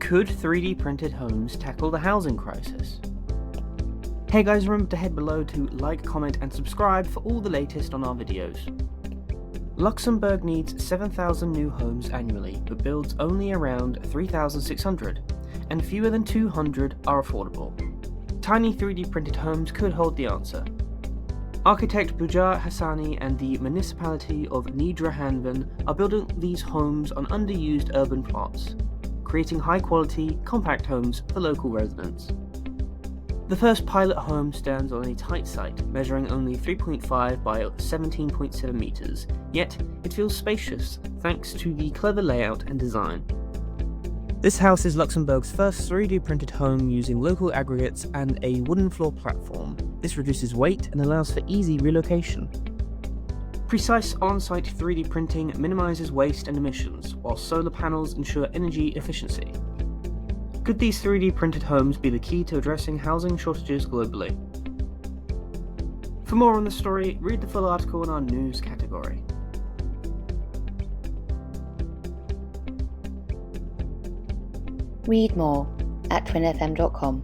Could 3D printed homes tackle the housing crisis? Hey guys, remember to head below to like, comment and subscribe for all the latest on our videos. Luxembourg needs 7,000 new homes annually, but builds only around 3,600, and fewer than 200 are affordable. Tiny 3D printed homes could hold the answer. Architect Bujar Hassani and the municipality of Niederhanven are building these homes on underused urban plots, creating high-quality, compact homes for local residents. The first pilot home stands on a tight site, measuring only 3.5 by 17.7 meters, yet it feels spacious thanks to the clever layout and design. This house is Luxembourg's first 3D printed home using local aggregates and a wooden floor platform. This reduces weight and allows for easy relocation. Precise on-site 3D printing minimizes waste and emissions, while solar panels ensure energy efficiency. Could these 3D printed homes be the key to addressing housing shortages globally? For more on the story, read the full article in our news category. Read more at TWinFM.com.